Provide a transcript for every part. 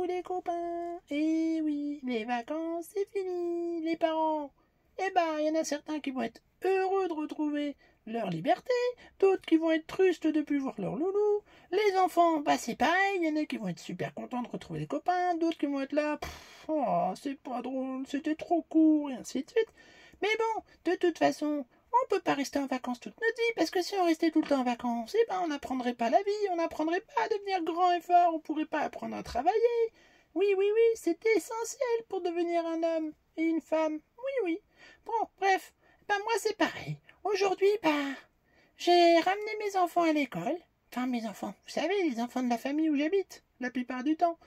tous les copains. Et oui, les vacances, c'est fini. Les parents, eh ben, il y en a certains qui vont être heureux de retrouver leur liberté, d'autres qui vont être trustes de plus voir leur loulou. Les enfants, bah c'est pareil, il y en a qui vont être super contents de retrouver les copains, d'autres qui vont être là, oh, c'est pas drôle, c'était trop court, et ainsi de suite. Mais bon, de toute façon, on peut pas rester en vacances toute notre vie, parce que si on restait tout le temps en vacances, eh ben on n'apprendrait pas la vie, on n'apprendrait pas à devenir grand et fort, on pourrait pas apprendre à travailler. Oui, oui, oui, c'était essentiel pour devenir un homme et une femme. Oui, oui. Bon, bref, ben moi c'est pareil. Aujourd'hui, j'ai ramené mes enfants à l'école. Enfin, mes enfants, vous savez, les enfants de la famille où j'habite, la plupart du temps.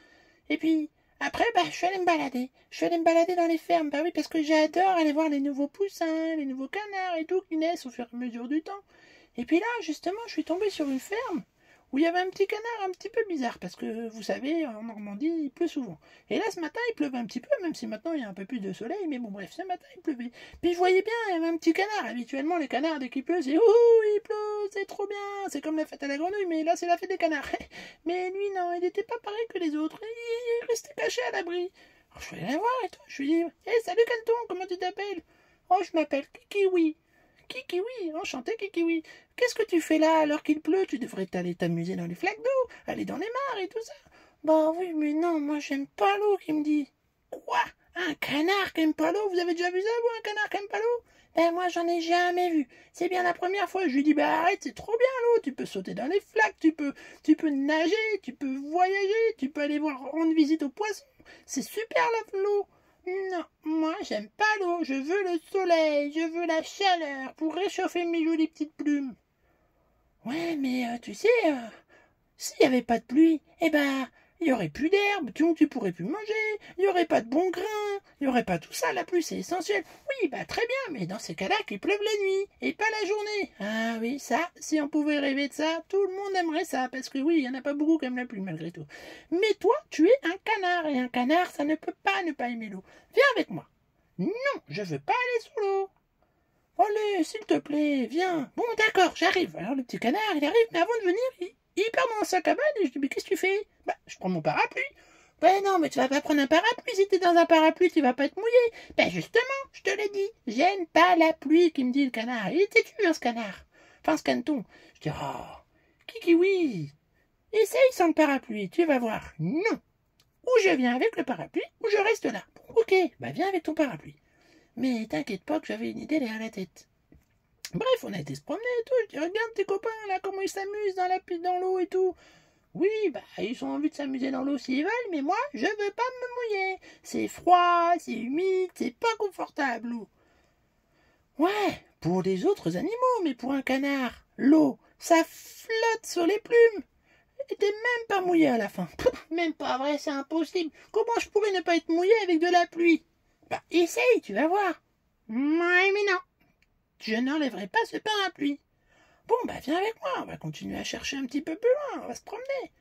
Et puis, après, je suis allée me balader. Je suis allée me balader dans les fermes. Bah oui, parce que j'adore aller voir les nouveaux poussins, les nouveaux canards et tout qui naissent au fur et à mesure du temps. Et puis là, justement, je suis tombée sur une ferme où il y avait un petit canard un petit peu bizarre, parce que, vous savez, en Normandie, il pleut souvent. Et là, ce matin, il pleuvait un petit peu, même si maintenant, il y a un peu plus de soleil, mais bon, bref, ce matin, il pleuvait. Puis je voyais bien, il y avait un petit canard. Habituellement, les canards, dès qu'il pleut, c'est « Ouh, il pleut, c'est trop bien !» C'est comme la fête à la grenouille, mais là, c'est la fête des canards. Mais lui, non, il n'était pas pareil que les autres. Il restait caché à l'abri. Alors, je suis allée la voir et tout. Je lui ai dit « Hey, salut Canton, comment tu t'appelles ?»« Oh, je m'appelle Kikiwi. » Kikiwi, enchanté Kikiwi. Qu'est-ce que tu fais là alors qu'il pleut? Tu devrais aller t'amuser dans les flaques d'eau, aller dans les mares et tout ça. Bah oui, mais non, moi j'aime pas l'eau, qui me dit. Quoi? Un canard qui aime pas l'eau? Vous avez déjà vu ça, vous, un canard qui aime pas l'eau? Ben moi j'en ai jamais vu. C'est bien la première fois. Je lui dis bah arrête, c'est trop bien l'eau. Tu peux sauter dans les flaques, tu peux nager, tu peux voyager, tu peux aller rendre visite aux poissons. C'est super l'eau. Non, moi j'aime pas l'eau, je veux le soleil, je veux la chaleur pour réchauffer mes jolies petites plumes. Ouais, mais tu sais, s'il n'y avait pas de pluie, eh ben, il n'y aurait plus d'herbe, tu pourrais plus manger, il n'y aurait pas de bons grains, il n'y aurait pas tout ça, la pluie c'est essentiel. Oui, très bien, mais dans ces cas-là, qu'il pleuve la nuit, et pas la journée. Ah oui, ça, si on pouvait rêver de ça, tout le monde aimerait ça, parce que oui, il n'y en a pas beaucoup qui aiment la pluie malgré tout. Mais toi, tu es un canard, et un canard, ça ne peut pas ne pas aimer l'eau. Viens avec moi. Non, je veux pas aller sous l'eau. Allez, s'il te plaît, viens. Bon, d'accord, j'arrive. Alors le petit canard, il arrive, mais avant de venir, il perd mon sac à balles et je dis, mais qu'est-ce que tu fais? Je prends mon parapluie. Ben non, mais tu vas pas prendre un parapluie. Si t'es dans un parapluie, tu vas pas être mouillé. Ben justement, je te l'ai dit. J'aime pas la pluie, qui me dit le canard. Il était tué, ce canard. Enfin, ce caneton. Je dis, oh, Kikiwi, essaye sans le parapluie, tu vas voir. Non. Ou je viens avec le parapluie, ou je reste là. Bon, ok, viens avec ton parapluie. Mais t'inquiète pas que j'avais une idée derrière la tête. Bref, on a été se promener et tout. Je dis, regarde tes copains là, comment ils s'amusent dans l'eau et tout. Oui, ils ont envie de s'amuser dans l'eau s'ils veulent, mais moi, je veux pas me mouiller. C'est froid, c'est humide, c'est pas confortable, l'eau. Ouais, pour les autres animaux, mais pour un canard, l'eau, ça flotte sur les plumes. Et t'es même pas mouillé à la fin. Même pas vrai, c'est impossible. Comment je pourrais ne pas être mouillé avec de la pluie? Essaye, tu vas voir. Ouais, mais non. Je n'enlèverai pas ce parapluie. Bon, viens avec moi, on va continuer à chercher un petit peu plus loin, on va se promener.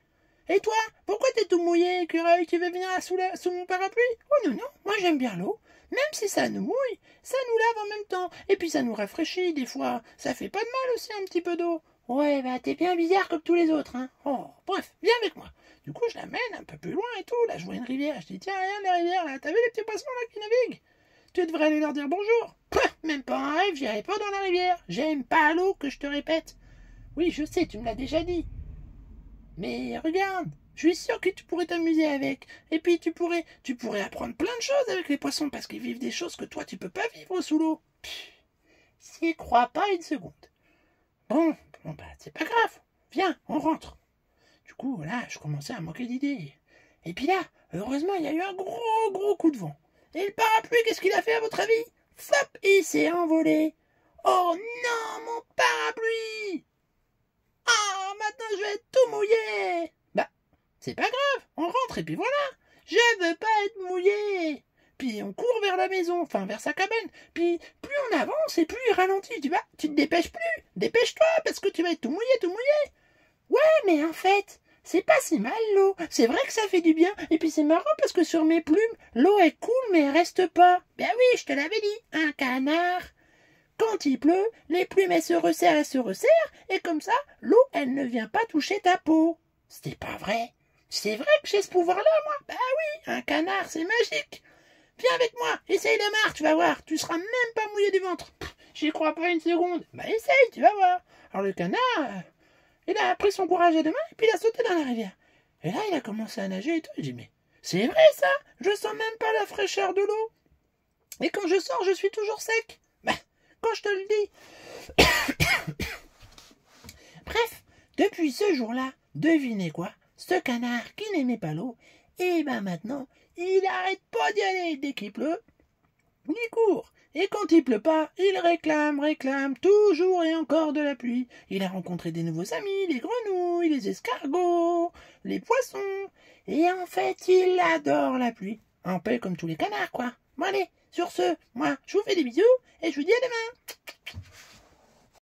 Et toi, pourquoi t'es tout mouillé, écureuil? Tu veux venir sous mon parapluie? Oh non, moi j'aime bien l'eau. Même si ça nous mouille, ça nous lave en même temps. Et puis ça nous rafraîchit des fois. Ça fait pas de mal aussi un petit peu d'eau. Ouais, t'es bien bizarre comme tous les autres, hein. Oh, bref, viens avec moi. Du coup, je l'amène un peu plus loin et tout. Là, je vois une rivière. Je dis, tiens, regarde la rivière, là. T'as vu les petits poissons, là, qui naviguent? Tu devrais aller leur dire bonjour. Même pas un rêve, j'irai pas dans la rivière. J'aime pas l'eau, que je te répète. Oui, je sais, tu me l'as déjà dit. Mais regarde, je suis sûr que tu pourrais t'amuser avec. Et puis tu pourrais apprendre plein de choses avec les poissons, parce qu'ils vivent des choses que toi, tu peux pas vivre sous l'eau. S'y crois pas une seconde. Bon, c'est pas grave. Viens, on rentre. Du coup, là, je commençais à manquer d'idées. Et puis là, heureusement, il y a eu un gros coup de vent. Et le parapluie, qu'est-ce qu'il a fait à votre avis? Flop, il s'est envolé. Oh non, mon parapluie! Ah, maintenant je vais être tout mouillé. C'est pas grave, on rentre et puis voilà. Je veux pas être mouillé. Puis on court vers la maison, enfin vers sa cabane. Puis plus on avance et plus il ralentit. Tu te dépêches plus. Dépêche-toi parce que tu vas être tout mouillé. Ouais, mais en fait, c'est pas si mal l'eau. C'est vrai que ça fait du bien. Et puis c'est marrant parce que sur mes plumes, l'eau elle coule mais elle reste pas. Ben oui, je te l'avais dit, un canard. Quand il pleut, les plumes elles se resserrent, et comme ça, l'eau elle ne vient pas toucher ta peau. C'est pas vrai. C'est vrai que j'ai ce pouvoir-là, moi. Bah Un canard, c'est magique. Viens avec moi, essaye la marche, tu vas voir, tu seras même pas mouillé du ventre. J'y crois pas une seconde. Bah essaye, tu vas voir. Alors le canard, il a pris son courage à deux mains et puis il a sauté dans la rivière. Et là, il a commencé à nager et tout. Il dit, mais c'est vrai ça, je sens même pas la fraîcheur de l'eau. Et quand je sors, je suis toujours sec. Bah, quand je te le dis. Bref, depuis ce jour-là, devinez quoi? Ce canard qui n'aimait pas l'eau, et ben maintenant, il arrête pas d'y aller dès qu'il pleut. Il court. Et quand il pleut pas, il réclame toujours et encore de la pluie. Il a rencontré des nouveaux amis, les grenouilles, les escargots, les poissons. Et en fait, il adore la pluie. Un peu comme tous les canards, quoi. Bon allez, sur ce, moi, je vous fais des bisous et je vous dis à demain.